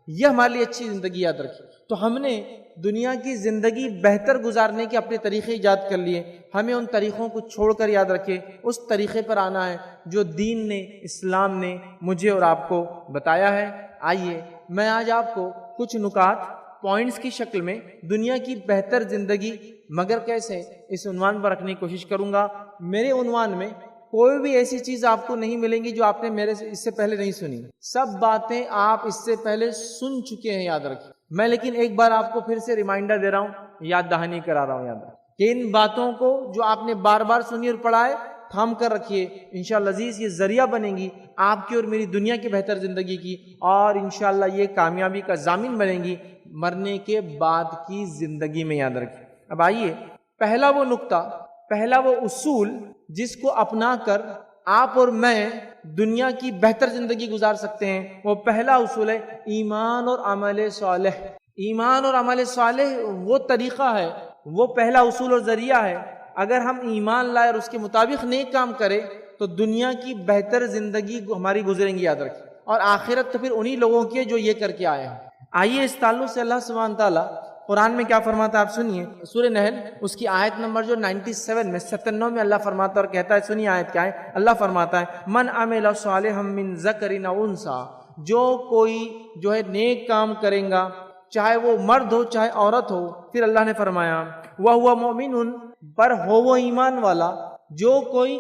یہ ہمارے لیے اچھی زندگی یاد رکھیے۔ تو ہم نے دنیا کی زندگی بہتر گزارنے کے اپنے طریقے ایجاد کر لیے، ہمیں ان طریقوں کو چھوڑ کر یاد رکھے اس طریقے پر آنا ہے جو دین نے، اسلام نے مجھے اور آپ کو بتایا ہے۔ آئیے میں آج آپ کو کچھ نکات پوائنٹس کی شکل میں دنیا کی بہتر زندگی مگر کیسے، اس عنوان پر رکھنے کی کوشش کروں گا۔ میرے عنوان میں کوئی بھی ایسی چیز آپ کو نہیں ملیں گی جو آپ نے میرے سے اس سے پہلے نہیں سنی، سب باتیں آپ اس سے پہلے سن چکے ہیں، یاد رکھیں۔ میں لیکن ایک بار آپ کو پھر سے ریمائنڈر دے رہا ہوں، یاد دہانی کرا رہا ہوں، یاد رکھیں کہ ان باتوں کو جو آپ نے بار بار سنی اور پڑھا ہے تھام کر رکھیے۔ انشاءاللہ عزیز یہ ذریعہ بنیں گی آپ کی اور میری دنیا کی بہتر زندگی کی، اور انشاءاللہ یہ کامیابی کا ضامن بنیں گی مرنے کے بعد کی زندگی میں، یاد رکھیں۔ اب آئیے پہلا وہ نقطہ، پہلا وہ اصول جس کو اپنا کر آپ اور میں دنیا کی بہتر زندگی گزار سکتے ہیں، وہ پہلا اصول ہے ایمان اور عمل صالح۔ ایمان اور عمل صالح وہ طریقہ ہے، وہ پہلا اصول اور ذریعہ ہے۔ اگر ہم ایمان لائے اور اس کے مطابق نیک کام کریں تو دنیا کی بہتر زندگی ہماری گزریں گی، یاد رکھیں، اور آخرت تو پھر انہی لوگوں کی ہے جو یہ کر کے آئے ہیں۔ آئیے اس تعلق سے اللہ سبحانہ تعالیٰ قرآن میں کیا فرماتا ہے آپ سنیے، سورہ نحل اس کی آیت نمبر جو 97 میں 97 میں اللہ فرماتا اور کہتا ہے، سنیے آیت کیا ہے۔ اللہ فرماتا ہے من عمل صالحا من ذکر او انثی، جو کوئی جو ہے نیک کام کرے گا، چاہے وہ مرد ہو چاہے عورت ہو، پھر اللہ نے فرمایا وَهُوَ مُؤْمِنٌ، پر ہو وہ ایمان والا، جو کوئی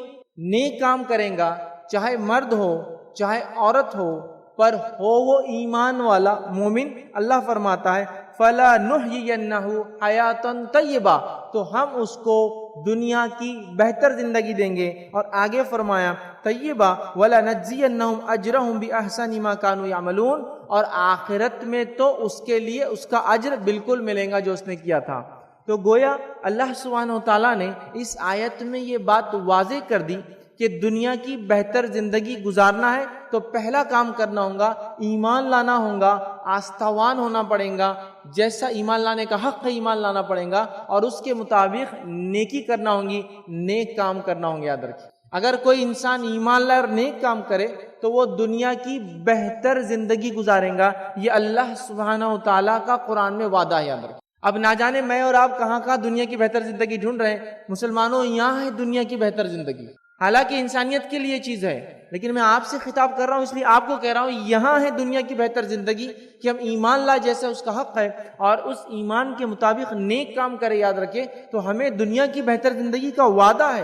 نیک کام کرے گا چاہے مرد ہو چاہے عورت ہو پر ہو وہ ایمان والا مومن، اللہ فرماتا ہے فَلَنُحْيِيَنَّهُ حَيَاةً طَيِّبَةً، تو ہم اس کو دنیا کی بہتر زندگی دیں گے، اور آگے فرمایا طیبہ وَلَنَجْزِيَنَّهُمْ أَجْرَهُمْ بِأَحْسَنِ مَا كَانُوا يَعْمَلُونَ، اور آخرت میں تو اس کے لیے اس کا اجر بالکل ملے گا جو اس نے کیا تھا۔ تو گویا اللہ سبحانہ وتعالیٰ نے اس آیت میں یہ بات واضح کر دی کہ دنیا کی بہتر زندگی گزارنا ہے تو پہلا کام کرنا ہوگا ایمان لانا ہوگا، آستھاوان ہونا پڑے گا، جیسا ایمان لانے کا حق ہے ایمان لانا پڑے گا، اور اس کے مطابق نیکی کرنا ہوگی، نیک کام کرنا ہوں گے، یاد رکھیں۔ اگر کوئی انسان ایمان لائے اور نیک کام کرے تو وہ دنیا کی بہتر زندگی گزارے گا، یہ اللہ سبحانہ وتعالیٰ کا قرآن میں وعدہ ہے، یاد رکھیں۔ اب نہ جانے میں اور آپ کہاں کہاں دنیا کی بہتر زندگی ڈھونڈ رہے ہیں، مسلمانوں یہاں ہے دنیا کی بہتر زندگی، حالانکہ انسانیت کے لیے چیز ہے، لیکن میں آپ سے خطاب کر رہا ہوں، اس لیے آپ کو کہہ رہا ہوں یہاں ہے دنیا کی بہتر زندگی کہ ہم ایمان لائے جیسا اس کا حق ہے اور اس ایمان کے مطابق نیک کام کرے، یاد رکھے تو ہمیں دنیا کی بہتر زندگی کا وعدہ ہے،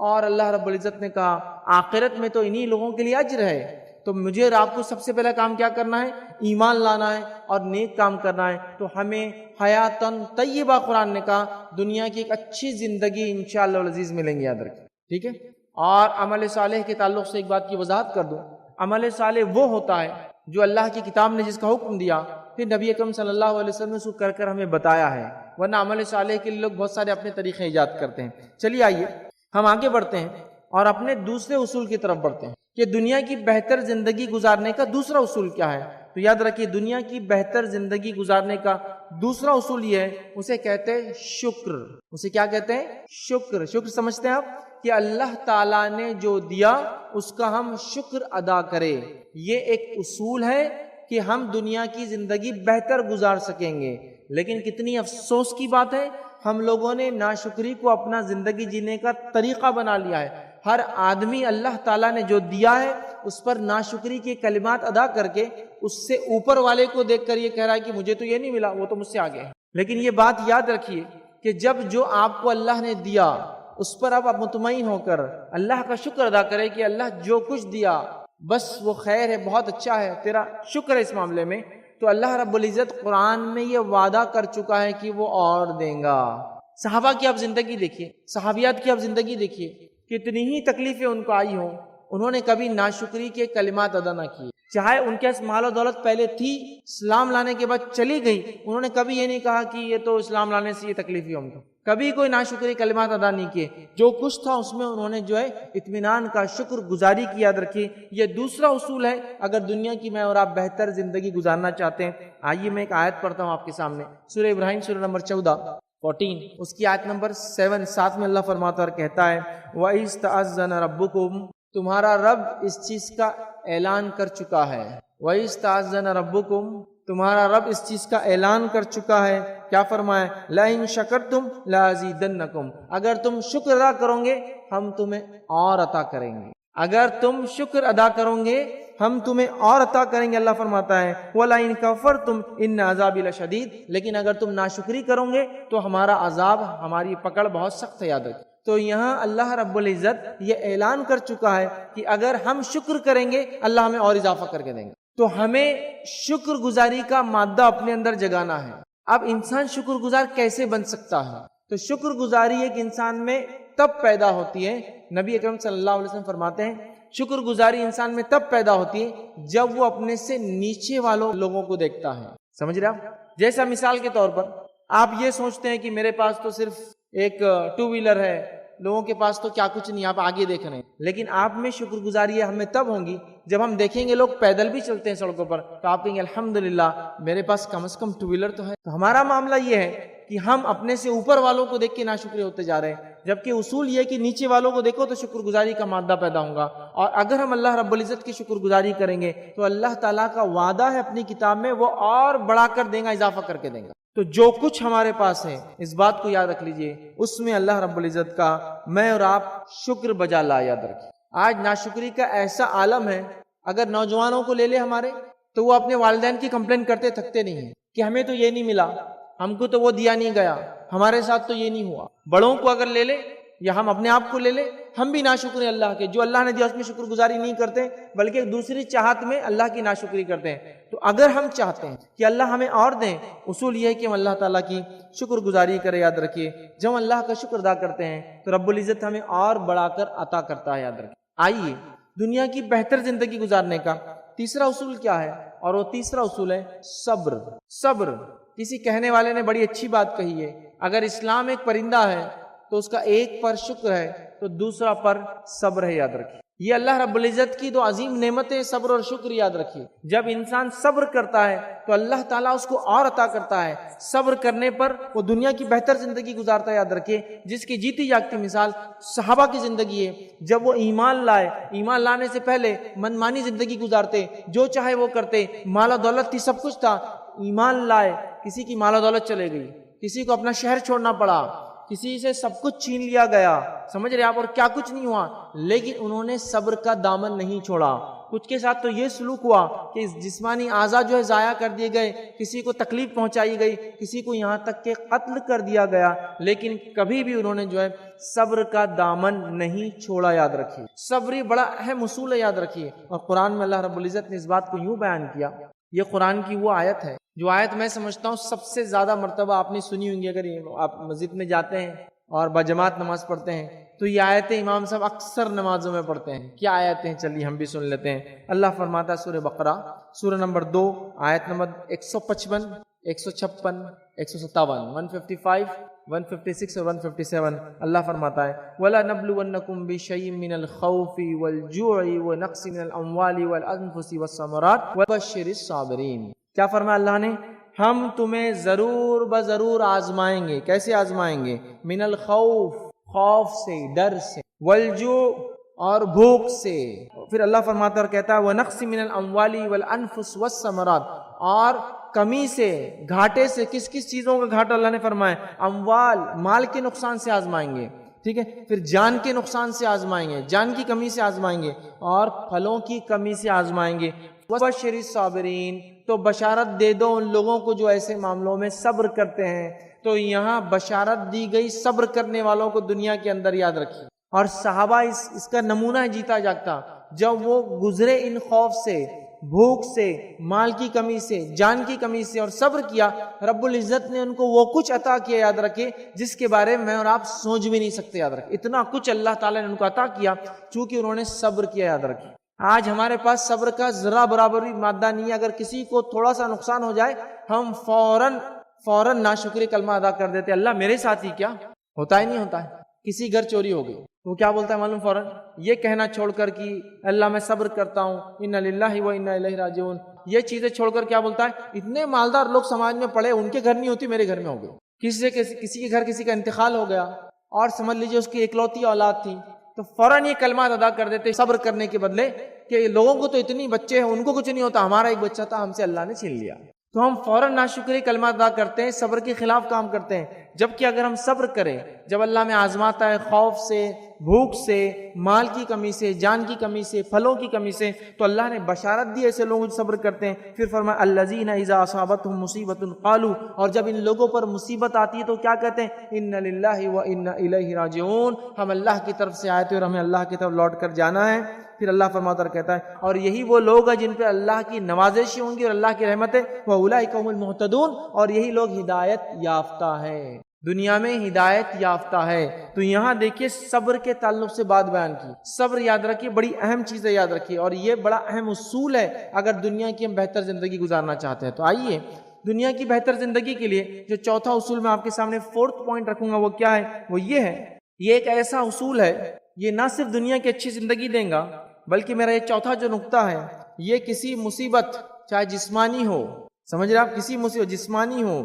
اور اللہ رب العزت نے کہا آخرت میں تو انہی لوگوں کے لیے اجر ہے۔ تو مجھے اور آپ کو سب سے پہلا کام کیا کرنا ہے؟ ایمان لانا ہے اور نیک کام کرنا ہے، تو ہمیں حیاتاً طیبہ قرآن نے کہا دنیا کی ایک اچھی زندگی انشاءاللہ العزیز ملیں گے، یاد رکھیں، ٹھیک ہے۔ اور عمل صالح کے تعلق سے ایک بات کی وضاحت کر دوں، عمل صالح وہ ہوتا ہے جو اللہ کی کتاب نے جس کا حکم دیا پھر نبی اکرم صلی اللہ علیہ وسلم نے اس کو کر کر ہمیں بتایا ہے، ورنہ عمل صالح کے لیے لوگ بہت سارے اپنے طریقے ایجاد کرتے ہیں۔ چلیے آئیے ہم آگے بڑھتے ہیں اور اپنے دوسرے اصول کی طرف بڑھتے ہیں کہ دنیا کی بہتر زندگی گزارنے کا دوسرا اصول کیا ہے۔ تو یاد رکھیے دنیا کی بہتر زندگی گزارنے کا دوسرا اصول یہ ہے، اسے کہتے ہیں شکر۔ اسے کیا کہتے ہیں؟ شکر۔ شکر سمجھتے ہیں آپ کہ اللہ تعالیٰ نے جو دیا اس کا ہم شکر ادا کریں، یہ ایک اصول ہے کہ ہم دنیا کی زندگی بہتر گزار سکیں گے۔ لیکن کتنی افسوس کی بات ہے، ہم لوگوں نے ناشکری کو اپنا زندگی جینے کا طریقہ بنا لیا ہے۔ ہر آدمی اللہ تعالیٰ نے جو دیا ہے اس پر ناشکری کے کلمات ادا کر کے اس سے اوپر والے کو دیکھ کر یہ کہہ رہا ہے کہ مجھے تو یہ نہیں ملا، وہ تو مجھ سے آگے ہے۔ لیکن یہ بات یاد رکھیے کہ جب جو آپ کو اللہ نے دیا اس پر آپ مطمئن ہو کر اللہ کا شکر ادا کریں کہ اللہ جو کچھ دیا بس وہ خیر ہے، بہت اچھا ہے، تیرا شکر ہے اس معاملے میں، تو اللہ رب العزت قرآن میں یہ وعدہ کر چکا ہے کہ وہ اور دیں گا۔ صحابہ کی آپ زندگی دیکھیے، صحابیات کی آپ زندگی دیکھیے، کتنی ہی تکلیفیں ان کو آئی ہوں، انہوں نے کبھی ناشکری کے کلمات ادا نہ کیے۔ چاہے ان کے مال و دولت پہلے تھی، اسلام لانے کے بعد چلی گئی، انہوں نے کبھی یہ نہیں کہا کہ یہ تو اسلام لانے سے یہ تکلیف ہی ہم کو، کبھی کوئی ناشکری کلمات ادا نہیں کیے۔ جو کچھ تھا اس میں انہوں نے جو ہے اطمینان کا شکر گزاری کی، یاد رکھیے یہ دوسرا اصول ہے اگر دنیا کی میں اور آپ بہتر زندگی گزارنا چاہتے ہیں۔ آئیے میں ایک آیت پڑھتا ہوں آپ کے سامنے، سورہ ابراہیم سورہ نمبر 14 اس کی آیت نمبر 7 میں اللہ فرماتا اور کہتا ہے وَإِذْ تَأَذَّنَ رَبُّكُمْ، تمہارا رب اس چیز کا اعلان کر چکا ہے۔ وَإِذْ تَأَذَّنَ رَبُّكُمْ، تمہارا رب اس چیز کا اعلان کر چکا ہے. کیا فرمایا؟ لَئِن شَكَرْتُمْ لَأَزِيدَنَّكُمْ، اگر تم شکر ادا کرو گے ہم تمہیں اور عطا کریں گے. اگر تم شکر ادا کرو گے ہم تمہیں اور عطا کریں گے. اللہ فرماتا ہے وَلَئِن كَفَرْتُمْ إِنَّ عَذَابِي لَشَدِيدٌ، لیکن اگر تم ناشکری کرو گے تو ہمارا عذاب، ہماری پکڑ بہت سخت ہے. یاد رکھیں. تو یہاں اللہ رب العزت یہ اعلان کر چکا ہے کہ اگر ہم شکر کریں گے اللہ ہمیں اور اضافہ کر کے دیں گے. تو ہمیں شکر گزاری کا مادہ اپنے اندر جگانا ہے. اب انسان شکر گزار کیسے بن سکتا ہے؟ تو شکر گزاری ایک انسان میں تب پیدا ہوتی ہے، نبی اکرم صلی اللہ علیہ وسلم فرماتے ہیں شکر گزاری انسان میں تب پیدا ہوتی ہے جب وہ اپنے سے نیچے والوں لوگوں کو دیکھتا ہے. سمجھ رہے آپ؟ جیسا مثال کے طور پر آپ یہ سوچتے ہیں کہ میرے پاس تو صرف ایک 2 ویلر ہے، لوگوں کے پاس تو کیا کچھ نہیں، آپ آگے دیکھ رہے ہیں. لیکن آپ میں شکر گزاری ہمیں تب ہوں گی جب ہم دیکھیں گے لوگ پیدل بھی چلتے ہیں سڑکوں پر تو آپ کہیں گے الحمدللہ میرے پاس کم از کم 2 ویلر تو ہے. تو ہمارا معاملہ یہ ہے کہ ہم اپنے سے اوپر والوں کو دیکھ کے ناشکرے ہوتے جا رہے ہیں، جبکہ اصول یہ ہے کہ نیچے والوں کو دیکھو تو شکر گزاری کا مادہ پیدا ہوگا. اور اگر ہم اللہ رب العزت کی شکر گزاری کریں گے تو اللہ تعالیٰ کا وعدہ ہے اپنی کتاب میں وہ اور بڑھا کر دے گا، اضافہ کر کے دے گا. تو جو کچھ ہمارے پاس ہے اس بات کو یاد رکھ لیجئے، اس میں اللہ رب العزت کا میں اور آپ شکر بجا لا. یاد رکھیں آج ناشکری کا ایسا عالم ہے، اگر نوجوانوں کو لے لے ہمارے تو وہ اپنے والدین کی کمپلین کرتے تھکتے نہیں ہیں کہ ہمیں تو یہ نہیں ملا، ہم کو تو وہ دیا نہیں گیا، ہمارے ساتھ تو یہ نہیں ہوا. بڑوں کو اگر لے لے یا ہم اپنے آپ کو لے لے، ہم بھی ناشکر ہیں اللہ کے. جو اللہ نے دیا اس میں شکر گزاری نہیں کرتے بلکہ دوسری چاہت میں اللہ کی ناشکری کرتے ہیں. تو اگر ہم چاہتے ہیں کہ اللہ ہمیں اور دیں، اصول یہ ہے کہ ہم اللہ تعالیٰ کی شکر گزاری کریں. یاد رکھیے جب ہم اللہ کا شکر ادا کرتے ہیں تو رب العزت ہمیں اور بڑھا کر عطا کرتا ہے. یاد رکھیے. آئیے دنیا کی بہتر زندگی گزارنے کا تیسرا اصول کیا ہے؟ اور وہ تیسرا اصول ہے صبر. صبر. کسی کہنے والے نے بڑی اچھی بات کہی ہے، اگر اسلام ایک پرندہ ہے تو اس کا ایک پر شکر ہے تو دوسرا پر صبر ہے. یاد رکھیے یہ اللہ رب العزت کی دو عظیم نعمتیں صبر اور شکر. یاد رکھیے جب انسان صبر کرتا ہے تو اللہ تعالیٰ اس کو اور عطا کرتا ہے. صبر کرنے پر وہ دنیا کی بہتر زندگی گزارتا ہے. یاد رکھیے جس کی جیتی جاگتی مثال صحابہ کی زندگی ہے. جب وہ ایمان لائے، ایمان لانے سے پہلے منمانی زندگی گزارتے، جو چاہے وہ کرتے، مال و دولت تھی، سب کچھ تھا. ایمان لائے، کسی کی مال و دولت چلے گئی، کسی کو اپنا شہر چھوڑنا پڑا، کسی سے سب کچھ چھین لیا گیا. سمجھ رہے آپ؟ اور کیا کچھ نہیں ہوا، لیکن انہوں نے صبر کا دامن نہیں چھوڑا. کچھ کے ساتھ تو یہ سلوک ہوا کہ جسمانی اعضاء جو ہے ضائع کر دیے گئے، کسی کو تکلیف پہنچائی گئی، کسی کو یہاں تک کہ قتل کر دیا گیا، لیکن کبھی بھی انہوں نے جو ہے صبر کا دامن نہیں چھوڑا. یاد رکھیے صبر بڑا اہم اصول ہے. یاد رکھیے اور قرآن میں اللہ رب العزت نے اس بات کو یوں بیان کیا. یہ قرآن کی وہ آیت ہے جو آیت میں سمجھتا ہوں سب سے زیادہ مرتبہ آپ نے سنی ہوں گی. اگر آپ مسجد میں جاتے ہیں اور بجماعت نماز پڑھتے ہیں تو یہ آیتیں امام صاحب اکثر نمازوں میں پڑھتے ہیں. کیا آیتیں ہیں؟ چلیے ہم بھی سن لیتے ہیں. اللہ فرماتا ہے سورہ بقرہ سورہ نمبر 2 آیت نمبر 155 156 157 155 156 اور 157. اللہ فرماتا ہے وَلَنَبْلُوَنَّكُمْ بِشَيْءٍ مِّنَ الْخَوْفِ وَالْجُوعِ وَنَقْصٍ مِّنَ الْأَمْوَالِ وَالْأَنفُسِ وَالثَّمَرَاتِ وَبَشِّرِ الصَّابِرِينَ. کیا فرمایا اللہ نے؟ ہم تمہیں ضرور بضرور آزمائیں گے. کیسے آزمائیں گے؟ من الخوف، خوف سے، ڈر سے، والجوع اور بھوک سے. پھر اللہ فرماتا اور کہتا ہے وَنَقْصٍ مِّنَ الْأَمْوَالِ وَالْأَنفُسِ وَالثَّمَرَاتِ، اور کمی سے، گھاٹے سے. کس کس چیزوں کا گھاٹا اللہ نے فرمایا؟ اموال، مال کے نقصان سے آزمائیں گے. ٹھیک ہے. پھر جان کے نقصان سے آزمائیں گے، جان کی کمی سے آزمائیں گے، اور پھلوں کی کمی سے آزمائیں گے. وَبَشِّرِ الصَّابِرِينَ، تو بشارت دے دو ان لوگوں کو جو ایسے معاملوں میں صبر کرتے ہیں. تو یہاں بشارت دی گئی صبر کرنے والوں کو دنیا کے اندر. یاد رکھیے اور صحابہ اس کا نمونہ ہے جیتا جاگتا. جب وہ گزرے ان خوف سے، بھوک سے، مال کی کمی سے، جان کی کمی سے، اور صبر کیا، رب العزت نے ان کو وہ کچھ عطا کیا. یاد رکھے جس کے بارے میں اور آپ سوچ بھی نہیں سکتے. یاد رکھے اتنا کچھ اللہ تعالیٰ نے ان کو عطا کیا چونکہ انہوں نے صبر کیا. یاد رکھے آج ہمارے پاس صبر کا ذرا برابر بھی مادہ نہیں ہے. اگر کسی کو تھوڑا سا نقصان ہو جائے ہم فوراً ناشکری کلمہ ادا کر دیتے. اللہ میرے ساتھ ہی کیا ہوتا ہی نہیں ہوتا ہے. کسی گھر چوری ہو گئی وہ کیا بولتا ہے معلوم؟ فوراً یہ کہنا چھوڑ کر کہ اللہ میں صبر کرتا ہوں، انا للہ و انا الیہ راجعون. یہ چیزیں چھوڑ کر کیا بولتا ہے؟ اتنے مالدار لوگ سماج میں پڑے، ان کے گھر نہیں ہوتی، میرے گھر میں ہو گئی. کسی کے گھر کسی کا انتقال ہو گیا اور سمجھ لیجئے اس کی اکلوتی اولاد تھی، تو فوراً یہ کلمات ادا کر دیتے صبر کرنے کے بدلے کہ لوگوں کو تو اتنی بچے ہیں، ان کو کچھ نہیں ہوتا، ہمارا ایک بچہ تھا، ہم سے اللہ نے چھین لیا. تو ہم فوراً ناشکری کلمہ ادا کرتے ہیں، صبر کے خلاف کام کرتے ہیں، جبکہ اگر ہم صبر کریں، جب اللہ میں آزماتا ہے خوف سے، بھوک سے، مال کی کمی سے، جان کی کمی سے، پھلوں کی کمی سے، تو اللہ نے بشارت دی ایسے لوگوں جو صبر کرتے ہیں۔ پھر فرمایا الذین اذا اصابتهم مصیبۃ قالوا، اور جب ان لوگوں پر مصیبت آتی ہے تو کیا کہتے ہیں؟ انا للہ وانا الیہ راجعون، ہم اللہ کی طرف سے آئے تھے اور ہمیں اللہ کی طرف لوٹ کر جانا ہے۔ پھر اللہ فرماتا اور کہتا ہے اور یہی وہ لوگ ہیں جن پہ اللہ کی نوازشیں ہوں گی اور اللہ کی رحمت ہے، وَأُولَٰئِكَ هُمُ الْمُهْتَدُونَ، اور یہی لوگ ہدایت یافتہ ہیں، دنیا میں ہدایت یافتہ ہے۔ تو یہاں دیکھیے صبر کے تعلق سے بات بیان کی، صبر یاد رکھیے بڑی اہم چیز ہے، یاد رکھیے، اور یہ بڑا اہم اصول ہے اگر دنیا کی ہم بہتر زندگی گزارنا چاہتے ہیں۔ تو آئیے دنیا کی بہتر زندگی کے لیے جو چوتھا اصول میں آپ کے سامنے فورتھ پوائنٹ رکھوں گا وہ کیا ہے؟ وہ یہ ہے، یہ ایک ایسا اصول ہے، یہ نہ صرف دنیا کی اچھی زندگی دیں گا بلکہ میرا یہ چوتھا جو نقطہ ہے یہ کسی مصیبت چاہے جسمانی ہو، سمجھ رہے آپ، کسی مصیبت جسمانی ہو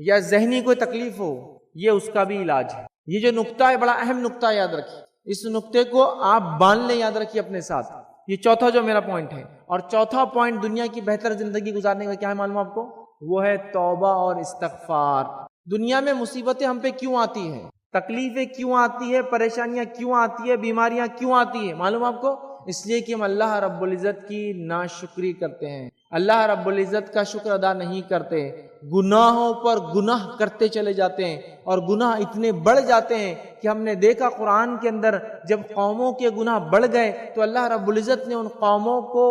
یا ذہنی کوئی تکلیف ہو، یہ اس کا بھی علاج ہے۔ یہ جو نقطہ ہے بڑا اہم نقطہ ہے، یاد رکھیے، اس نقطے کو آپ باندھ لیں، یاد رکھیے اپنے ساتھ۔ یہ چوتھا جو میرا پوائنٹ ہے، اور چوتھا پوائنٹ دنیا کی بہتر زندگی گزارنے کا کیا ہے معلوم آپ کو؟ وہ ہے توبہ اور استغفار۔ دنیا میں مصیبتیں ہم پہ کیوں آتی ہیں، تکلیفیں کیوں آتی ہے، پریشانیاں کیوں آتی ہے، بیماریاں کیوں آتی ہے، معلوم آپ کو؟ اس لیے کہ ہم اللہ رب العزت کی ناشکری کرتے ہیں، اللہ رب العزت کا شکر ادا نہیں کرتے، گناہوں پر گناہ کرتے چلے جاتے ہیں، اور گناہ اتنے بڑھ جاتے ہیں کہ ہم نے دیکھا قرآن کے اندر جب قوموں کے گناہ بڑھ گئے تو اللہ رب العزت نے ان قوموں کو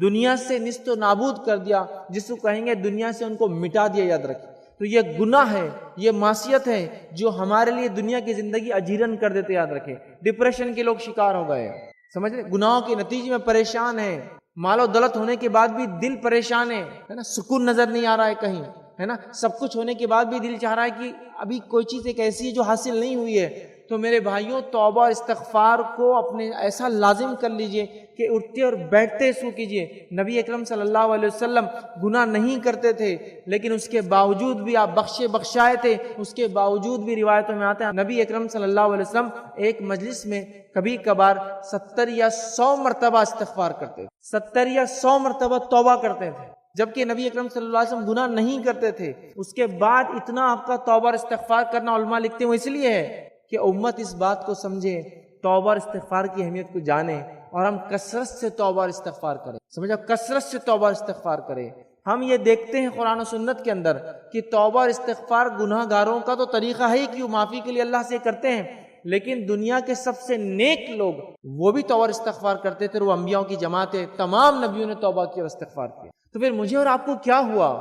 دنیا سے نیست و نابود کر دیا، جس کو کہیں گے دنیا سے ان کو مٹا دیا، یاد رکھیں۔ تو یہ گناہ ہے، یہ معصیت ہے جو ہمارے لیے دنیا کی زندگی اجیرن کر دیتے، یاد رکھیں۔ ڈپریشن کے لوگ شکار ہو گئے، سمجھ رہے، گناہوں کے نتیجے میں پریشان ہیں، مال و دولت ہونے کے بعد بھی دل پریشان ہے نا، سکون نظر نہیں آ رہا ہے کہیں، ہے نا، سب کچھ ہونے کے بعد بھی دل چاہ رہا ہے کہ ابھی کوئی چیز ایک ایسی ہے جو حاصل نہیں ہوئی ہے۔ تو میرے بھائیوں، توبہ اور استغفار کو اپنے ایسا لازم کر لیجئے کہ اٹھتے اور بیٹھتے سو کیجئے۔ نبی اکرم صلی اللہ علیہ وسلم گناہ نہیں کرتے تھے، لیکن اس کے باوجود بھی آپ بخشائے تھے، اس کے باوجود بھی روایتوں میں آتا ہے نبی اکرم صلی اللہ علیہ وسلم ایک مجلس میں کبھی کبھار 70 یا 100 مرتبہ استغفار کرتے تھے، 70 یا 100 مرتبہ توبہ کرتے تھے، جبکہ نبی اکرم صلی اللہ علیہ وسلم گناہ نہیں کرتے تھے۔ اس کے بعد اتنا آپ کا توبہ اور استغفار کرنا علماء لکھتے ہیں وہ اس لیے ہے کہ امت اس بات کو سمجھے، توبہ اور استغفار کی اہمیت کو جانے، اور ہم کثرت سے توبہ اور استغفار کریں، سمجھا، کثرت سے توبہ اور استغفار کریں۔ ہم یہ دیکھتے ہیں قرآن و سنت کے اندر کہ توبہ اور استغفار گناہ گاروں کا تو طریقہ ہے ہی کہ وہ معافی کے لیے اللہ سے کرتے ہیں، لیکن دنیا کے سب سے نیک لوگ وہ بھی توبہ اور استغفار کرتے تھے، وہ انبیاء کی جماعت ہے، تمام نبیوں نے توبہ کی اور استغفار کیا۔ تو پھر مجھے اور آپ کو کیا ہوا؟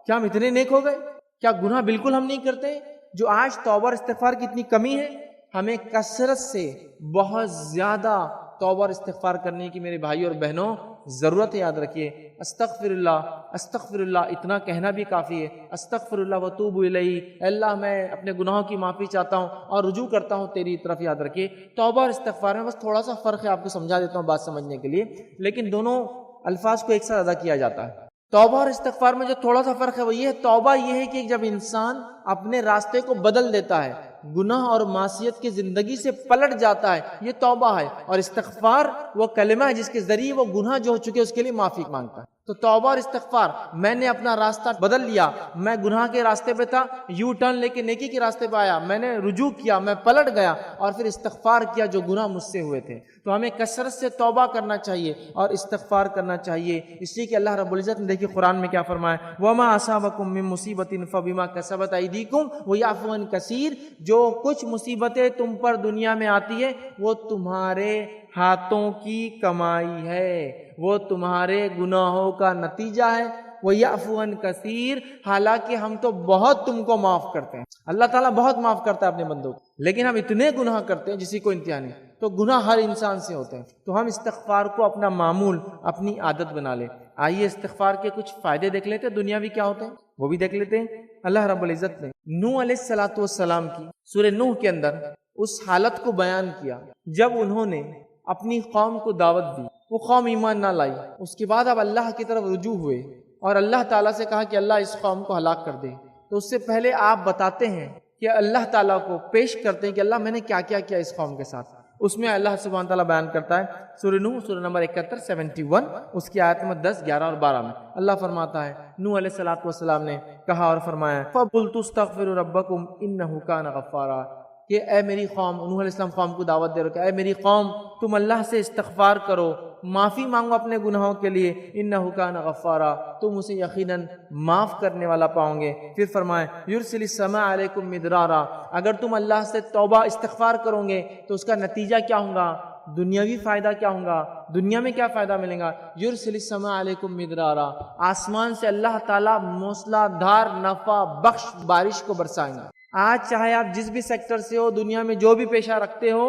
کیا ہم اتنے نیک ہو گئے؟ کیا گناہ بالکل ہم نہیں کرتے؟ جو آج توبہ اور استغفار کی اتنی کمی ہے، ہمیں کثرت سے بہت زیادہ توبہ اور استغفار کرنے کی میرے بھائی اور بہنوں ضرورت ہے، یاد رکھیے۔ استغفر اللہ اتنا کہنا بھی کافی ہے، استغفر اللہ واتوب الیہ، اے اللہ میں اپنے گناہوں کی معافی چاہتا ہوں اور رجوع کرتا ہوں تیری طرف، یاد رکھیے۔ توبہ اور استغفار میں بس تھوڑا سا فرق ہے، آپ کو سمجھا دیتا ہوں بات سمجھنے کے لیے، لیکن دونوں الفاظ کو ایک ساتھ ادا کیا جاتا ہے۔ توبہ اور استغفار میں جو تھوڑا سا فرق ہے وہ یہ ہے، توبہ یہ ہے کہ جب انسان اپنے راستے کو بدل دیتا ہے، گناہ اور معصیت کی زندگی سے پلٹ جاتا ہے، یہ توبہ ہے، اور استغفار وہ کلمہ ہے جس کے ذریعے وہ گناہ جو ہو چکے اس کے لیے معافی مانگتا ہے۔ تو توبہ اور استغفار، میں نے اپنا راستہ بدل لیا، میں گناہ کے راستے پہ تھا، یو ٹرن لے کے نیکی کے راستے پہ آیا، میں نے رجوع کیا، میں پلٹ گیا اور پھر استغفار کیا جو گناہ مجھ سے ہوئے تھے۔ تو ہمیں کثرت سے توبہ کرنا چاہیے اور استغفار کرنا چاہیے، اس لیے کہ اللہ رب العزت نے دیکھیے قرآن میں کیا فرمایا، وَمَا أَصَابَكُم مِّن مُّصِيبَةٍ فَبِمَا كَسَبَتْ أَيْدِيكُمْ وَيَعْفُو عَن كَثِيرٍ، جو کچھ مصیبتیں تم پر دنیا میں آتی ہے وہ تمہارے ہاتھوں کی کمائی ہے، وہ تمہارے گناہوں کا نتیجہ ہے۔ وَيَعْفُو عَن كَثِيرٍ، حالانکہ ہم تو بہت تم کو معاف کرتے ہیں، اللہ تعالیٰ بہت معاف کرتا ہے اپنے بندوں کو، لیکن ہم اتنے گناہ کرتے ہیں جسی کو انتہا نہیں۔ تو گناہ ہر انسان سے ہوتے ہیں، تو ہم استغفار کو اپنا معمول، اپنی عادت بنا لیں۔ آئیے استغفار کے کچھ فائدے دیکھ لیتے ہیں، دنیاوی کیا ہوتے ہیں وہ بھی دیکھ لیتے ہیں۔ اللہ رب العزت نے نوح علیہ السلام کی سورہ نوح کے اندر اس حالت کو بیان کیا جب انہوں نے اپنی قوم کو دعوت دی، وہ قوم ایمان نہ لائی، اس کے بعد اب اللہ کی طرف رجوع ہوئے اور اللہ تعالیٰ سے کہا کہ اللہ اس قوم کو ہلاک کر دے۔ تو اس سے پہلے آپ بتاتے ہیں کہ اللہ تعالیٰ کو پیش کرتے ہیں کہ اللہ میں نے کیا کیا کیا اس قوم کے ساتھ، اس میں اللہ سبحانہ تعالیٰ بیان کرتا ہے سورہ نوح سورہ نمبر 71 71 اس کی آیت نمبر 10 11 اور 12 میں اللہ فرماتا ہے نوح علیہ السلام نے کہا اور فرمایا فَقُلْتُ اسْتَغْفِرُوا رَبَّكُمْ إِنَّهُ كَانَ غَفَّارًا کہ اے میری قوم، نوح علیہ السلام قوم کو دعوت دے رہے کہ اے میری قوم تم اللہ سے استغفار کرو، معافی مانگو اپنے گناہوں کے لیے، انہ کان غفارا تم اسے یقیناً معاف کرنے والا پاؤ گے۔ پھر فرمائے یرسل السماء علیکم مدرارا، اگر تم اللہ سے توبہ استغفار کرو گے تو اس کا نتیجہ کیا ہوگا؟ دنیاوی فائدہ کیا ہوگا؟ دنیا میں کیا فائدہ ملے گا؟ یرسل السماء علیکم مدرارا، آسمان سے اللہ تعالیٰ موسلا دھار نفع بخش بارش کو برسائیں گے۔ آج چاہے آپ جس بھی سیکٹر سے ہو، دنیا میں جو بھی پیشہ رکھتے ہو،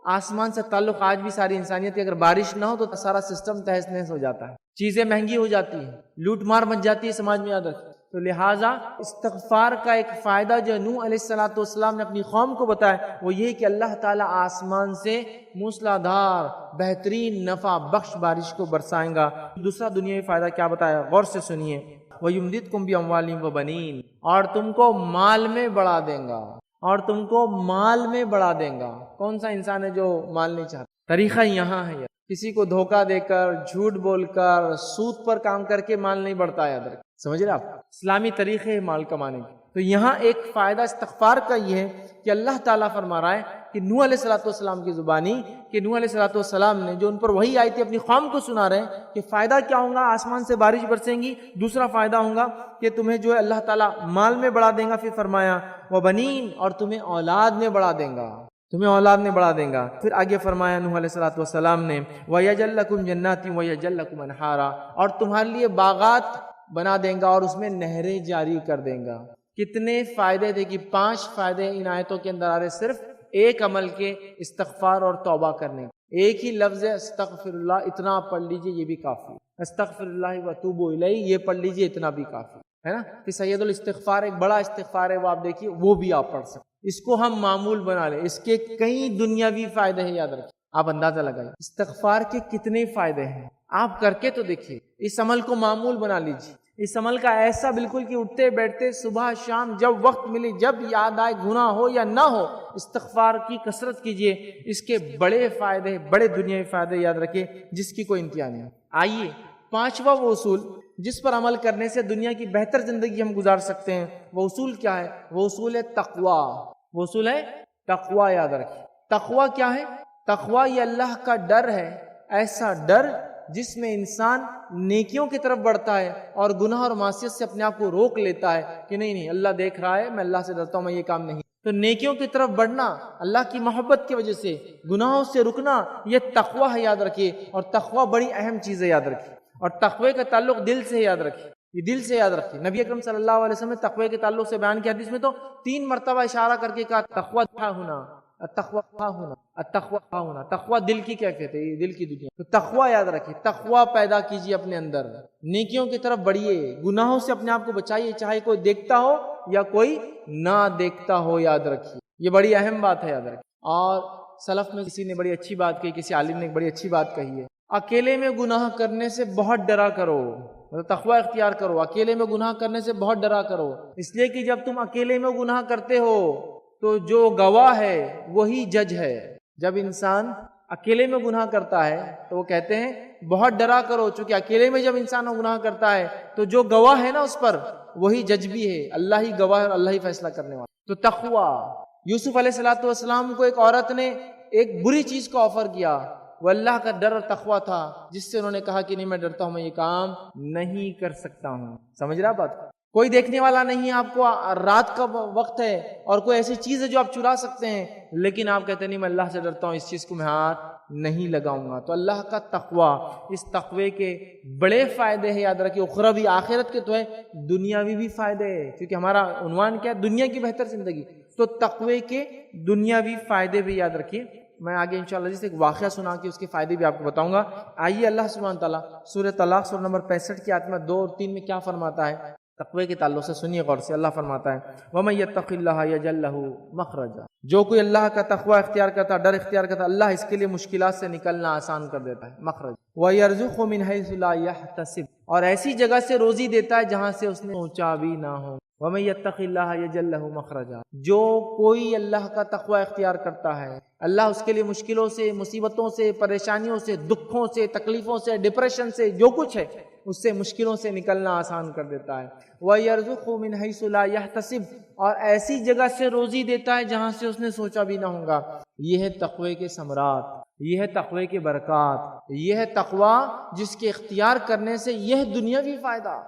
آسمان سے تعلق آج بھی ساری انسانیت کی، اگر بارش نہ ہو تو سارا سسٹم تہس نہس ہو جاتا ہے، چیزیں مہنگی ہو جاتی ہیں، لوٹ مار مچ جاتی ہے سماج میں، یاد رکھیں۔ تو لہٰذا استغفار کا ایک فائدہ جو نوح علیہ السلام نے اپنی قوم کو بتایا وہ یہ کہ اللہ تعالیٰ آسمان سے موسلادھار بہترین نفع بخش بارش کو برسائیں گا۔ دوسرا دنیاوی فائدہ کیا بتایا؟ غور سے سنیے، وَيُمْدِدْكُمْ بِأَمْوَالٍ وَبَنِينَ، اور تم کو مال میں بڑھا دیں گا، اور تم کو مال میں بڑھا دیں گا۔ کون سا انسان ہے جو مال نہیں چاہتا؟ طریقہ یہاں ہے، کسی کو دھوکہ دے کر، جھوٹ بول کر، سود پر کام کر کے مال نہیں بڑھتا ہے، یاد رکھیں، سمجھ رہے آپ؟ اسلامی طریقے مال کمانے کے۔ تو یہاں ایک فائدہ استغفار کا یہ ہے کہ اللہ تعالیٰ فرما رہا ہے کہ نوح علیہ السلام کی زبانی، کہ نوح علیہ السلام نے جو ان پر وحی آئی تھی اپنی قوم کو سنا رہے ہیں کہ فائدہ کیا ہوگا؟ آسمان سے بارش برسیں گی، دوسرا فائدہ ہوگا کہ تمہیں جو ہے اللہ تعالیٰ مال میں بڑھا دیں گا۔ پھر فرمایا وَبَنِينَ، اور تمہیں اولاد میں بڑھا دیں گا، تمہیں اولاد میں بڑھا دیں گا۔ پھر آگے فرمایا نوح علیہ السلام نے وَيَجْعَلْ لَكُمْ جَنَّاتٍ وَيَجْعَلْ لَكُمْ أَنْهَارًا، اور تمہارے لیے باغات بنا دیں گا اور اس میں نہریں جاری کر دیں گا۔ کتنے فائدے تھے کہ 5 فائدے ان آیتوں کے اندر آ رہے، صرف ایک عمل کے استغفار اور توبہ کرنے۔ ایک ہی لفظ ہے استغفر اللہ، اتنا آپ پڑھ لیجئے یہ بھی کافی، استغفر اللہ واتوب الیہ یہ پڑھ لیجئے اتنا بھی کافی ہے نا۔ کہ سید الاستغفار ایک بڑا استغفار ہے، وہ آپ دیکھیے، وہ بھی آپ پڑھ سکتے، اس کو ہم معمول بنا لیں، اس کے کئی دنیاوی فائدے ہیں، یاد رکھیں، آپ اندازہ لگائیں استغفار کے کتنے فائدے ہیں، آپ کر کے تو دیکھیے، اس عمل کو معمول بنا لیجیے، اس عمل کا ایسا بالکل کہ اٹھتے بیٹھتے صبح شام جب وقت ملے، جب یاد آئے، گناہ ہو یا نہ ہو، استغفار کی کثرت کیجئے۔ اس کے بڑے فائدے، بڑے دنیاوی فائدے یاد رکھیں جس کی کوئی انتہا نہیں۔ آئیے 5واں وہ اصول جس پر عمل کرنے سے دنیا کی بہتر زندگی ہم گزار سکتے ہیں، وہ اصول کیا ہے؟ وہ اصول ہے تقوی، وہ اصول ہے تقوی، یاد رکھیں۔ تقوی کیا ہے؟ تقوی یہ اللہ کا ڈر ہے، ایسا ڈر جس میں انسان نیکیوں کی طرف بڑھتا ہے اور گناہ اور معصیت سے اپنے آپ کو روک لیتا ہے کہ نہیں اللہ دیکھ رہا ہے، میں اللہ سے ڈرتا ہوں، میں یہ کام نہیں۔ تو نیکیوں کی طرف بڑھنا اللہ کی محبت کی وجہ سے، گناہوں سے رکنا، یہ تقوی ہے، یاد رکھیے۔ اور تقوی بڑی اہم چیز ہے، یاد رکھیے۔ اور تقوی کا تعلق دل سے ہے، یاد رکھیے، یہ دل سے یاد رکھیے۔ نبی اکرم صلی اللہ علیہ وسلم نے تقوی کے تعلق سے بیان کیا حدیث میں تو 3 مرتبہ اشارہ کر کے کہا تقوی تھا ہونا، التقوی تھا ہونا، التقوی تھا ہونا۔ تقوی دل کی کیفیت ہے، یہ دل کی دنیا۔ تو تقوی یاد رکھیے، تقوی پیدا کیجیے اپنے اندر، نیکیوں کی طرف بڑھیے، گناہوں سے اپنے آپ کو بچائیے، چاہے کوئی دیکھتا ہو یا کوئی نہ دیکھتا ہو، یاد رکھیے، یہ بڑی اہم بات ہے، یاد رکھیے۔ اور سلف میں کسی نے بڑی اچھی بات کہی، کسی عالم نے ایک بڑی اچھی بات کہی ہے، اکیلے میں گناہ کرنے سے بہت ڈرا کرو، مطلب تقوی اختیار کرو، اکیلے میں گناہ کرنے سے بہت ڈرا کرو، اس لیے کہ جب تم اکیلے میں گناہ کرتے ہو تو جو گواہ ہے وہی جج ہے۔ جب انسان اکیلے میں گناہ کرتا ہے تو وہ کہتے ہیں بہت ڈرا کرو، چونکہ اکیلے میں جب انسان گناہ کرتا ہے تو جو گواہ ہے نا اس پر وہی جج بھی ہے، اللہ ہی گواہ ہے اور اللہ ہی فیصلہ کرنے والا۔ تو تقوی، یوسف علیہ السلام کو ایک عورت نے ایک بری چیز کو آفر کیا، وہ اللہ کا ڈر اور تقوی تھا جس سے انہوں نے کہا کہ نہیں میں ڈرتا ہوں، میں یہ کام نہیں کر سکتا ہوں۔ سمجھ رہا بات؟ کوئی دیکھنے والا نہیں ہے، آپ کو رات کا وقت ہے اور کوئی ایسی چیز ہے جو آپ چرا سکتے ہیں، لیکن آپ کہتے ہیں نہیں میں اللہ سے ڈرتا ہوں، اس چیز کو میں ہاتھ نہیں لگاؤں گا۔ تو اللہ کا تقوی، اس تقوی کے بڑے فائدے ہیں، یاد رکھیے، اخروی آخرت کے تو ہے، دنیاوی بھی فائدے ہیں، کیونکہ ہمارا عنوان کیا ہے؟ دنیا کی بہتر زندگی۔ تو تقوی کے دنیاوی فائدے بھی یاد رکھیے۔ میں آگے انشاءاللہ جس ایک واقعہ سنا کے اس کے فائدے بھی آپ کو بتاؤں گا۔ آئیے اللہ سبحانہ تعالیٰ سورہ طلاق سورہ نمبر 65 کی آیت میں 2 اور 3 میں کیا فرماتا ہے تقوی کے تعلق سے، سنیے غور سے۔ اللہ فرماتا ہے وَمَن يَتَّقِ اللَّهَ يَجْعَل لَّهُ مَخْرَجًا، جو کوئی اللہ کا تقوی اختیار کرتا، ڈر اختیار کرتا، اللہ اس کے لیے مشکلات سے نکلنا آسان کر دیتا ہے، مخرج۔ وَيَرْزُقْهُ مِنْ حَيْثُ لَا يَحْتَسِبْ، اور ایسی جگہ سے روزی دیتا ہے جہاں سے اس نے سوچا بھی نہ ہو۔ وَمَن يَتَّقِ اللَّهَ يَجْعَل لَّهُ مَخْرَجًا، جو کوئی اللہ کا تقوی اختیار کرتا ہے، اللہ اس کے لیے مشکلوں سے، مصیبتوں سے، پریشانیوں سے، دکھوں سے، تکلیفوں سے، ڈپریشن سے، جو کچھ ہے اس سے مشکلوں سے نکلنا آسان کر دیتا ہے۔ وَيَرْزُقْهُ مِنْ حَيْثُ لَا يَحْتَسِبُ، اور ایسی جگہ سے روزی دیتا ہے جہاں سے اس نے سوچا بھی نہ ہوگا۔ یہ ہے تقوی کے ثمرات، یہ ہے تقوی کے برکات، یہ ہے تقوی جس کے اختیار کرنے سے یہ دنیاوی فائدہ،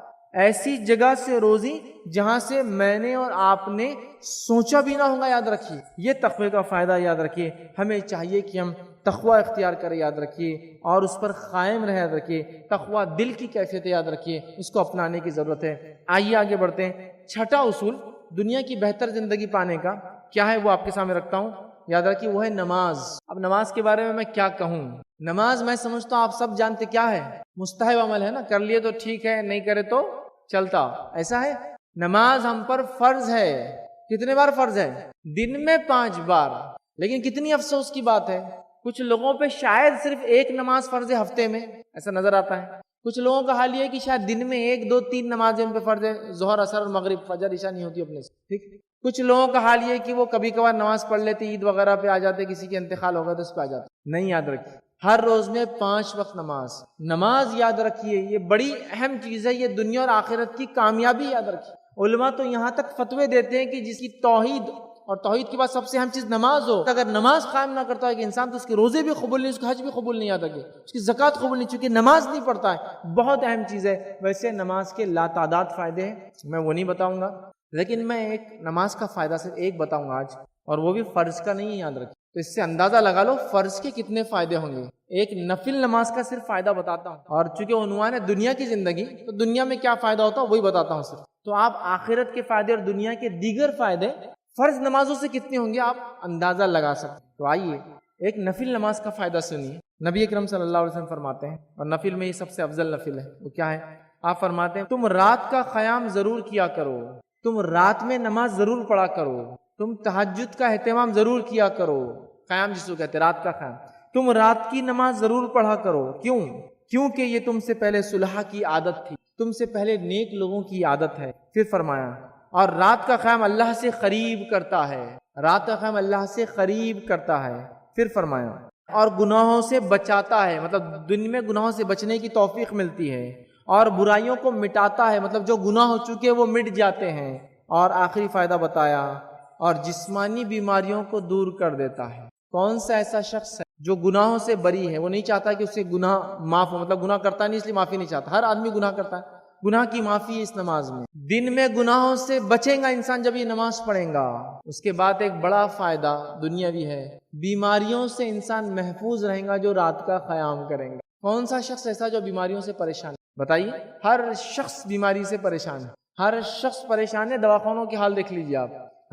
ایسی جگہ سے روزی جہاں سے میں نے اور آپ نے سوچا بھی نہ ہوگا، یاد رکھیے یہ تقوی کا فائدہ، یاد رکھیے ہمیں چاہیے کہ ہم تقوی اختیار کریں، یاد رکھیے، اور اس پر قائم رہیں، یاد رکھیے تقوی دل کی کیفیت ہے، یاد رکھیے اس کو اپنانے کی ضرورت ہے۔ آئیے آگے بڑھتے ہیں۔ چھٹا اصول دنیا کی بہتر زندگی پانے کا کیا ہے وہ آپ کے سامنے رکھتا ہوں، یاد رکھیے وہ ہے نماز۔ اب نماز کے بارے میں کیا کہوں، نماز میں سمجھتا ہوں آپ سب جانتے کیا ہے، مستحب عمل ہے نا، کر لیے تو ٹھیک ہے، نہیں کرے تو چلتا، ایسا ہے۔ نماز ہم پر فرض ہے، کتنے بار فرض ہے؟ دن میں 5 بار، لیکن کتنی افسوس کی بات ہے کچھ لوگوں پہ شاید صرف ایک نماز فرض ہے ہفتے میں، ایسا نظر آتا ہے۔ کچھ لوگوں کا حال یہ ہے کہ شاید دن میں 1 2 3 نمازیں ان پہ فرض ہے، ظہر اثر مغرب فجر عشاء نہیں ہوتی اپنے سے، ٹھیک۔ کچھ لوگوں کا حال یہ ہے کہ وہ کبھی کبھار نماز پڑھ لیتے، عید وغیرہ پہ آ جاتے، کسی کے انتقال ہو گیا تو اس پہ آ جاتے، نہیں، یاد رکھیے ہر روز میں 5 وقت نماز یاد رکھیے، یہ بڑی اہم چیز ہے، یہ دنیا اور آخرت کی کامیابی، یاد رکھیے۔ علماء تو یہاں تک فتوے دیتے ہیں کہ جس کی توحید، اور توحید کے بعد سب سے اہم چیز نماز ہو، اگر نماز قائم نہ کرتا ہے کہ انسان، تو اس کے روزے بھی قبول نہیں، اس کا حج بھی قبول نہیں، یاد رکھیے اس کی زکوٰۃ قبول نہیں، چونکہ نماز نہیں پڑھتا ہے۔ بہت اہم چیز ہے۔ ویسے نماز کے لاتعداد فائدے ہیں، میں وہ نہیں بتاؤں گا، لیکن میں ایک نماز کا فائدہ صرف ایک بتاؤں گا آج، اور وہ بھی فرض کا نہیں ہے، یاد رکھیے۔ تو اس سے اندازہ لگا لو فرض کے کتنے فائدے ہوں گے۔ ایک نفل نماز کا صرف فائدہ بتاتا ہوں، اور چونکہ عنوان ہے دنیا کی زندگی، تو دنیا میں کیا فائدہ ہوتا ہے وہی بتاتا ہوں صرف، تو آپ آخرت کے فائدے اور دنیا کے دیگر فائدے فرض نمازوں سے کتنے ہوں گے آپ اندازہ لگا سکتے۔ تو آئیے ایک نفل نماز کا فائدہ سنیے۔ نبی اکرم صلی اللہ علیہ وسلم فرماتے ہیں، اور نفل میں یہ سب سے افضل نفل ہے، وہ کیا ہے؟ آپ فرماتے ہیں تم رات کا قیام ضرور کیا کرو، تم رات میں نماز ضرور پڑھا کرو، تم تہجد کا اہتمام ضرور کیا کرو، قیام جس کو کہتے ہیں رات کا قیام، تم رات کی نماز ضرور پڑھا کرو۔ کیوں؟ کیونکہ یہ تم سے پہلے صلح کی عادت تھی، تم سے پہلے نیک لوگوں کی عادت ہے۔ پھر فرمایا اور رات کا قیام اللہ سے قریب کرتا ہے، رات کا قیام اللہ سے قریب کرتا ہے۔ پھر فرمایا اور گناہوں سے بچاتا ہے، مطلب دن میں گناہوں سے بچنے کی توفیق ملتی ہے، اور برائیوں کو مٹاتا ہے، مطلب جو گناہ ہو چکے وہ مٹ جاتے ہیں، اور آخری فائدہ بتایا اور جسمانی بیماریوں کو دور کر دیتا ہے۔ کون سا ایسا شخص ہے جو گناہوں سے بری ہے، وہ نہیں چاہتا کہ اس سے گناہ معاف ہو، مطلب گناہ کرتا نہیں اس لیے معافی نہیں چاہتا، ہر آدمی گناہ کرتا ہے، گناہ کی معافی اس نماز میں۔ دن میں گناہوں سے بچے گا انسان جب یہ نماز پڑھے گا۔ اس کے بعد ایک بڑا فائدہ دنیاوی ہے، بیماریوں سے انسان محفوظ رہے گا جو رات کا قیام کریں گا۔ کون سا شخص ایسا جو بیماریوں سے پریشان ہے؟ بتائیے، ہر شخص بیماری سے پریشان ہے، ہر شخص پریشان ہے، دواخانوں کے حال دیکھ لیجیے آپ۔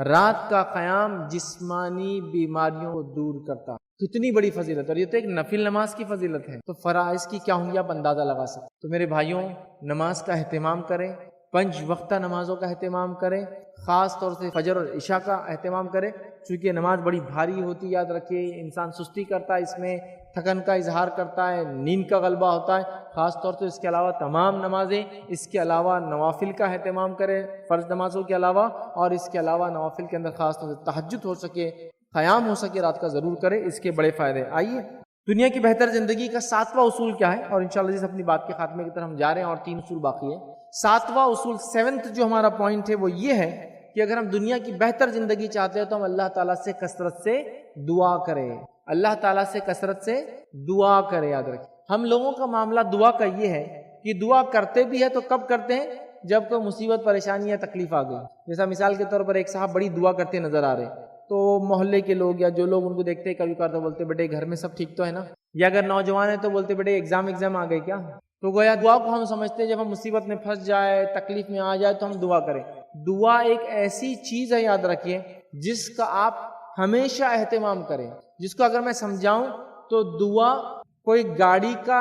رات کا قیام جسمانی بیماریوں کو دور کرتا، کتنی بڑی فضیلت ہے، اور یہ تو ایک نفل نماز کی فضیلت ہے، تو فرائض کی کیا ہوں گی آپ اندازہ لگا سکتے۔ تو میرے بھائیوں، نماز کا اہتمام کریں، 5 وقتہ نمازوں کا اہتمام کریں، خاص طور سے فجر اور عشاء کا اہتمام کریں، چونکہ نماز بڑی بھاری ہوتی ہے، یاد رکھیے انسان سستی کرتا ہے، اس میں تھکن کا اظہار کرتا ہے، نیند کا غلبہ ہوتا ہے، خاص طور سے اس کے علاوہ تمام نمازیں، اس کے علاوہ نوافل کا اہتمام کریں فرض نمازوں کے علاوہ، اور اس کے علاوہ نوافل کے اندر خاص طور سے تہجد ہو سکے، قیام ہو سکے رات کا ضرور کرے، اس کے بڑے فائدے۔ آئیے دنیا کی بہتر زندگی کا 7واں اصول کیا ہے، اور انشاءاللہ جس اپنی بات کے خاتمے کی طرف ہم جا رہے ہیں، اور 3 اصول باقی ہے۔ 7واں اصول 7th جو ہمارا پوائنٹ ہے وہ یہ ہے کہ اگر ہم دنیا کی بہتر زندگی چاہتے ہیں تو ہم اللہ تعالیٰ سے کثرت سے دعا کریں، اللہ تعالیٰ سے کثرت سے دعا کریں۔ یاد رکھیں ہم لوگوں کا معاملہ دعا کا یہ ہے کہ دعا کرتے بھی ہے تو کب کرتے ہیں؟ جب کوئی مصیبت پریشانی یا تکلیف آ گئی۔ جیسا مثال کے طور پر ایک صاحب بڑی دعا کرتے نظر آ رہے، تو محلے کے لوگ یا جو لوگ ان کو دیکھتے ہیں کبھی کبھار تو بولتے بیٹے گھر میں سب ٹھیک تو ہے نا، یا اگر نوجوان ہے تو بولتے بیٹے ایگزام آ گئے کیا۔ تو گویا دعا کو ہم سمجھتے ہیں جب ہم مصیبت میں پھنس جائے، تکلیف میں آ جائے تو ہم دعا کریں۔ دعا ایک ایسی چیز ہے، یاد رکھیے، جس کا آپ ہمیشہ اہتمام کریں، جس کو اگر میں سمجھاؤں تو دعا کوئی گاڑی کا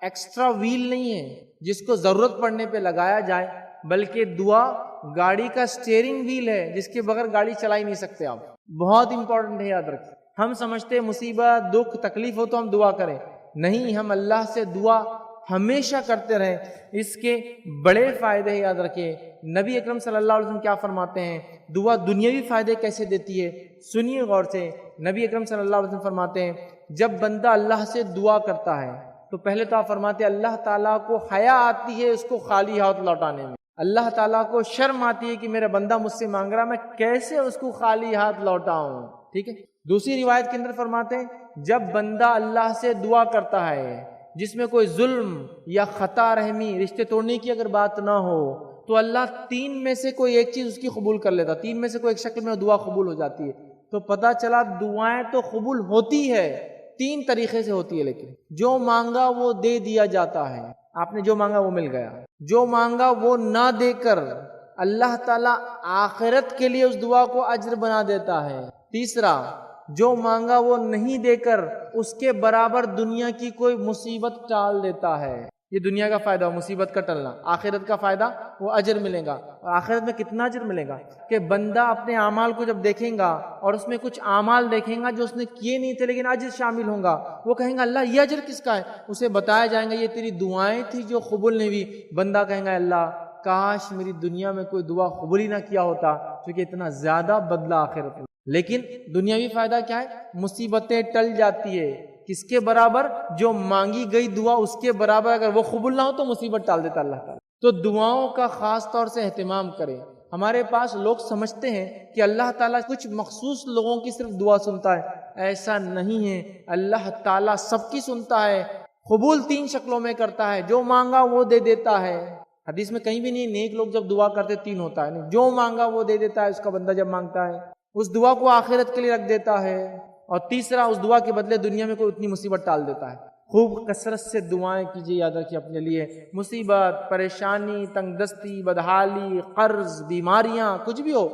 ایکسٹرا ویل نہیں ہے جس کو ضرورت پڑنے پہ لگایا جائے، بلکہ دعا گاڑی کا سٹیئرنگ ویل ہے جس کے بغیر گاڑی چلا ہی نہیں سکتے آپ۔ بہت امپورٹنٹ ہے، یاد رکھیں۔ ہم سمجھتے ہیں مصیبت، دکھ، تکلیف ہو تو ہم دعا کریں، نہیں، ہم اللہ سے دعا ہمیشہ کرتے رہیں. اس کے بڑے فائدے ہیں، یاد رکھیں. نبی اکرم صلی اللہ علیہ وسلم کیا فرماتے ہیں؟ دعا دنیاوی فائدے کیسے دیتی ہے سنیے غور سے. نبی اکرم صلی اللہ علیہ وسلم فرماتے ہیں جب بندہ اللہ سے دعا کرتا ہے تو پہلے تو آپ فرماتے ہیں اللہ تعالیٰ کو حیا آتی ہے اس کو خالی ہاتھ لوٹانے میں. اللہ تعالیٰ کو شرم آتی ہے کہ میرا بندہ مجھ سے مانگ رہا، میں کیسے اس کو خالی ہاتھ لوٹاؤں. ٹھیک ہے. دوسری روایت کے اندر فرماتے ہیں جب بندہ اللہ سے دعا کرتا ہے جس میں کوئی ظلم یا خطا رحمی، رشتے توڑنے کی اگر بات نہ ہو، تو اللہ 3 میں سے کوئی ایک چیز اس کی قبول کر لیتا. 3 میں سے کوئی ایک شکل میں دعا قبول ہو جاتی ہے. تو پتہ چلا دعائیں تو قبول ہوتی ہے، 3 طریقے سے ہوتی ہے، لیکن جو مانگا وہ دے دیا جاتا ہے. آپ نے جو مانگا وہ مل گیا. جو مانگا وہ نہ دے کر اللہ تعالیٰ آخرت کے لیے اس دعا کو اجر بنا دیتا ہے. تیسرا، جو مانگا وہ نہیں دے کر اس کے برابر دنیا کی کوئی مصیبت ٹال دیتا ہے. یہ دنیا کا فائدہ، مصیبت کا ٹلنا. آخرت کا فائدہ وہ اجر ملے گا. اور آخرت میں کتنا اجر ملے گا کہ بندہ اپنے اعمال کو جب دیکھیں گا اور اس میں کچھ اعمال دیکھیں گا جو اس نے کیے نہیں تھے لیکن اجر شامل ہوں گا، وہ کہیں گا اللہ یہ اجر کس کا ہے؟ اسے بتایا جائیں گا یہ تیری دعائیں تھی جو قبول نہیں ہوئی. بندہ کہیں گا اللہ کاش میری دنیا میں کوئی دعا قبول ہی نہ کیا ہوتا، کیونکہ اتنا زیادہ بدلہ آخرت میں. لیکن دنیاوی فائدہ کیا ہے؟ مصیبتیں ٹل جاتی ہے. کس کے برابر؟ جو مانگی گئی دعا اس کے برابر اگر وہ قبول نہ ہو تو مصیبت ٹال دیتا اللہ تعالیٰ. تو دعاؤں کا خاص طور سے اہتمام کریں. ہمارے پاس لوگ سمجھتے ہیں کہ اللہ تعالیٰ کچھ مخصوص لوگوں کی صرف دعا سنتا ہے. ایسا نہیں ہے. اللہ تعالیٰ سب کی سنتا ہے. قبول 3 شکلوں میں کرتا ہے. جو مانگا وہ دے دیتا ہے. حدیث میں کہیں بھی نہیں نیک لوگ جب دعا کرتے 3 ہوتا ہے. نہیں، جو مانگا وہ دے دیتا ہے. اس کا بندہ جب مانگتا ہے اس دعا کو آخرت کے لیے رکھ دیتا ہے. اور تیسرا، اس دعا کے بدلے دنیا میں کوئی اتنی مصیبت ٹال دیتا ہے. خوب کثرت سے دعائیں کیجیے. یاد رکھیے اپنے لیے مصیبت، پریشانی، تنگ دستی، بدحالی، قرض، بیماریاں، کچھ بھی ہو،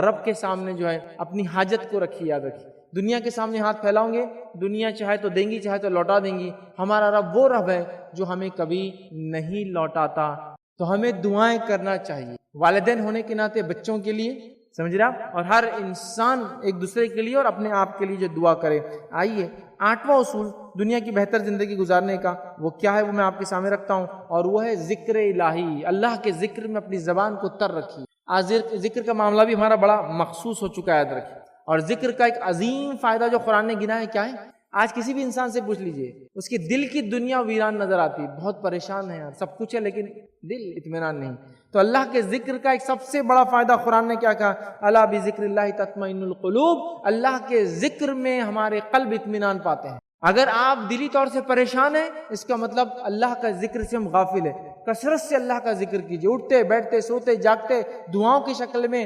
رب کے سامنے جو ہے اپنی حاجت کو رکھیے. یاد رکھیے دنیا کے سامنے ہاتھ پھیلاؤں گے، دنیا چاہے تو دیں گی چاہے تو لوٹا دیں گی. ہمارا رب وہ رب ہے جو ہمیں کبھی نہیں لوٹاتا. تو ہمیں دعائیں کرنا چاہیے. والدین ہونے کے ناطے بچوں کے لیے، سمجھ رہا، اور ہر انسان ایک دوسرے کے لیے اور اپنے آپ کے لیے جو دعا کرے. آئیے 8واں اصول دنیا کی بہتر زندگی گزارنے کا وہ کیا ہے وہ میں آپ کے سامنے رکھتا ہوں، اور وہ ہے ذکر الہی. اللہ کے ذکر میں اپنی زبان کو تر رکھیے. آج ذکر کا معاملہ بھی ہمارا بڑا مخصوص ہو چکا ہے. یاد رکھیے. اور ذکر کا ایک عظیم فائدہ جو قرآن نے گنا ہے کیا ہے؟ آج کسی بھی انسان سے پوچھ لیجئے، اس کی دل کی دنیا ویران نظر آتی. بہت پریشان ہے یار، سب کچھ ہے لیکن دل اطمینان نہیں. تو اللہ کے ذکر کا ایک سب سے بڑا فائدہ قرآن نے کیا کہا؟ الا بذکر اللہ تطمئن القلوب. اللہ کے ذکر میں ہمارے قلب اطمینان پاتے ہیں. اگر آپ دلی طور سے پریشان ہیں اس کا مطلب اللہ کا ذکر سے ہم غافل ہیں. کثرت سے اللہ کا ذکر کیجئے. اٹھتے بیٹھتے سوتے جاگتے دعاؤں کی شکل میں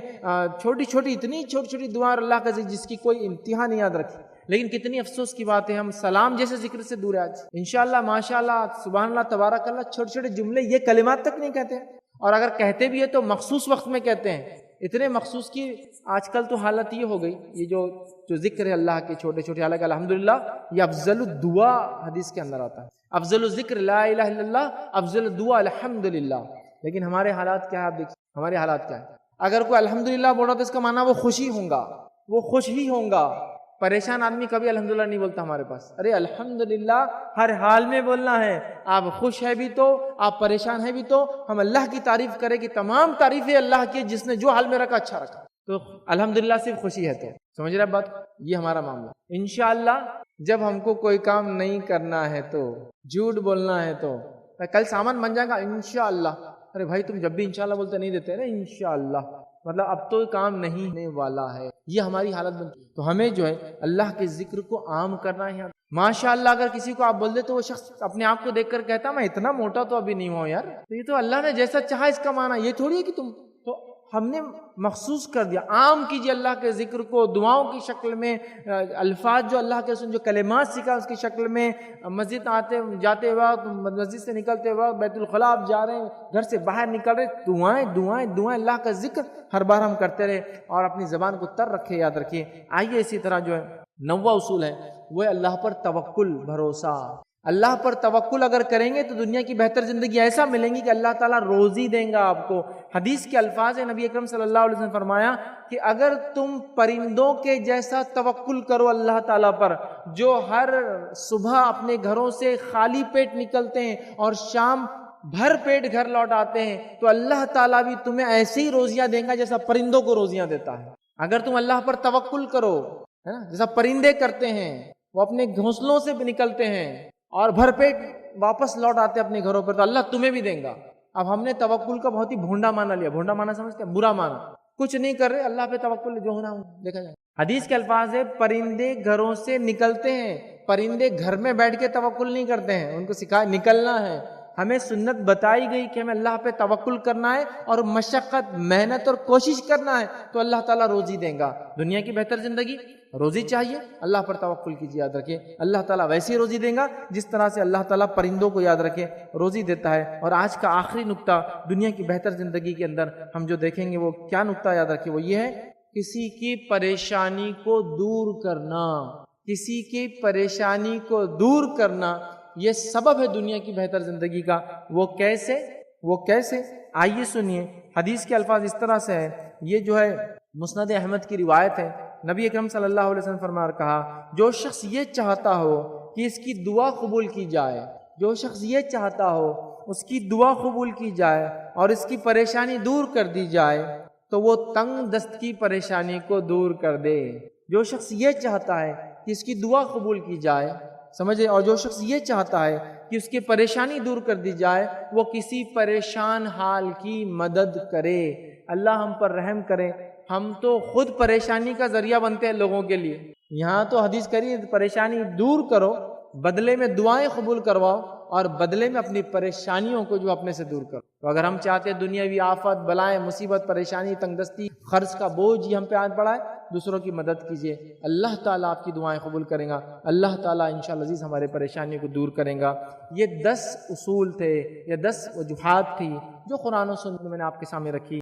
چھوٹی چھوٹی اتنی چھوٹی چھوٹی دعا اللہ کا ذکر جس کی کوئی انتہا نہیں. یاد رکھیں. لیکن کتنی افسوس کی بات ہے ہم سلام جیسے ذکر سے دور ہیں آج. انشاءاللہ ماشاءاللہ سبحان اللہ تبارک اللہ چھوٹے چھوٹے جملے یہ کلمات تک نہیں کہتے ہیں. اور اگر کہتے بھی ہے تو مخصوص وقت میں کہتے ہیں. اتنے مخصوص کی آج کل تو حالت یہ ہو گئی. یہ جو ذکر ہے اللہ کے چھوٹے چھوٹے، حالانکہ الحمدللہ یہ افضل الدعا حدیث کے اندر آتا ہے. افضل الذکر لا الہ الا اللہ، افضل الدعا الحمدللہ. لیکن ہمارے حالات کیا ہے؟ آپ دیکھیں ہمارے حالات کیا ہے. اگر کوئی الحمدللہ بول رہا تو اس کا معنی وہ خوشی ہوں گا، وہ خوش ہی ہوں گا. پریشان آدمی کبھی الحمدللہ نہیں بولتا ہمارے پاس. ارے الحمدللہ ہر حال میں بولنا ہے. آپ خوش ہے بھی تو، آپ پریشان ہے بھی تو ہم اللہ کی تعریف کریں کہ تمام تعریفیں اللہ کی جس نے جو حال میں رکھا اچھا رکھا. تو الحمدللہ صرف خوشی ہے. تو سمجھ رہے بات؟ یہ ہمارا معاملہ. انشاءاللہ جب ہم کو کوئی کام نہیں کرنا ہے تو، جھوٹ بولنا ہے تو کل سامان بن جائے گا انشاءاللہ. ارے بھائی تم جب بھی انشاءاللہ بولتے نہیں دیتے نا انشاءاللہ، مطلب اب تو کام نہیں ہونے والا ہے. یہ ہماری حالت بنتی. تو ہمیں جو ہے اللہ کے ذکر کو عام کرنا ہے. ماشاءاللہ اگر کسی کو آپ بول دے تو وہ شخص اپنے آپ کو دیکھ کر کہتا میں اتنا موٹا تو ابھی نہیں ہوں یار. تو یہ تو اللہ نے جیسا چاہا اس کا معنی یہ تھوڑی ہے کہ تم. تو ہم نے مخصوص کر دیا. عام کیجیے اللہ کے ذکر کو دعاؤں کی شکل میں، الفاظ جو اللہ کے رسول جو کلمات سکھا اس کی شکل میں. مسجد آتے جاتے وقت، مسجد سے نکلتے وقت، بیت الخلاء آپ جا رہے ہیں، گھر سے باہر نکل رہے، دعائیں دعائیں دعائیں اللہ کا ذکر ہر بار ہم کرتے رہے اور اپنی زبان کو تر رکھے. یاد رکھیے. آئیے اسی طرح جو ہے 9واں اصول ہے وہ ہے اللہ پر توکل، بھروسہ. اللہ پر توکل اگر کریں گے تو دنیا کی بہتر زندگی ایسا ملیں گی کہ اللہ تعالیٰ روزی دیں گا آپ کو۔ حدیث کے الفاظ ہیں، نبی اکرم صلی اللہ علیہ وسلم نے فرمایا کہ اگر تم پرندوں کے جیسا توکل کرو اللہ تعالیٰ پر، جو ہر صبح اپنے گھروں سے خالی پیٹ نکلتے ہیں اور شام بھر پیٹ گھر لوٹ آتے ہیں، تو اللہ تعالیٰ بھی تمہیں ایسی ہی روزیاں دیں گا جیسا پرندوں کو روزیاں دیتا ہے۔ اگر تم اللہ پر توکل کرو، ہے نا، جیسا پرندے کرتے ہیں، وہ اپنے گھونسلوں سے بھی نکلتے ہیں اور بھر پیٹ واپس لوٹ آتے اپنے گھروں پر، تو اللہ تمہیں بھی دیں گا۔ اب ہم نے توکل کا بہت ہی بھونڈا معنی لیا۔ بھونڈا معنی سمجھتے ہیں؟ برا معنی، کچھ نہیں کر رہے، اللہ پہ توکل، جو ہونا دیکھا جائے۔ حدیث کے الفاظ ہے پرندے گھروں سے نکلتے ہیں، پرندے گھر میں بیٹھ کے توکل نہیں کرتے ہیں، ان کو سکھا نکلنا ہے۔ ہمیں سنت بتائی گئی کہ ہمیں اللہ پہ توکل کرنا ہے اور مشقت، محنت اور کوشش کرنا ہے، تو اللہ تعالیٰ روزی دیں گا۔ دنیا کی بہتر زندگی، روزی چاہیے، اللہ پر توکل کیجیے، یاد رکھیں اللہ تعالیٰ ویسی روزی دیں گا جس طرح سے اللہ تعالیٰ پرندوں کو، یاد رکھیں، روزی دیتا ہے۔ اور آج کا آخری نقطہ دنیا کی بہتر زندگی کے اندر ہم جو دیکھیں گے وہ کیا نقطہ، یاد رکھیں، وہ یہ ہے کسی کی پریشانی کو دور کرنا۔ کسی کی پریشانی کو دور کرنا یہ سبب ہے دنیا کی بہتر زندگی کا۔ وہ کیسے؟ آئیے سنیے، حدیث کے الفاظ اس طرح سے ہیں، یہ جو ہے مسند احمد کی روایت ہے۔ نبی اکرم صلی اللہ علیہ وسلم فرمایا اور کہا، جو شخص یہ چاہتا ہو کہ اس کی دعا قبول کی جائے، جو شخص یہ چاہتا ہو اس کی دعا قبول کی جائے اور اس کی پریشانی دور کر دی جائے، تو وہ تنگ دست کی پریشانی کو دور کر دے۔ جو شخص یہ چاہتا ہے کہ اس کی دعا قبول کی جائے، سمجھے، اور جو شخص یہ چاہتا ہے کہ اس کی پریشانی دور کر دی جائے، وہ کسی پریشان حال کی مدد کرے۔ اللہ ہم پر رحم کرے، ہم تو خود پریشانی کا ذریعہ بنتے ہیں لوگوں کے لیے۔ یہاں تو حدیث کری پریشانی دور کرو، بدلے میں دعائیں قبول کرواؤ اور بدلے میں اپنی پریشانیوں کو جو اپنے سے دور کرو۔ تو اگر ہم چاہتے ہیں دنیاوی آفت، بلائیں، مصیبت، پریشانی، تنگ دستی، قرض کا بوجھ یہ ہم پہ آج پڑا ہے، دوسروں کی مدد کیجیے، اللہ تعالیٰ آپ کی دعائیں قبول کریں گا، اللہ تعالیٰ انشاءاللہ عزیز ہمارے پریشانیوں کو دور کریں گا۔ یہ 10 اصول تھے، یہ 10 وجوہات تھی جو قرآن و سنت میں نے آپ کے سامنے رکھی۔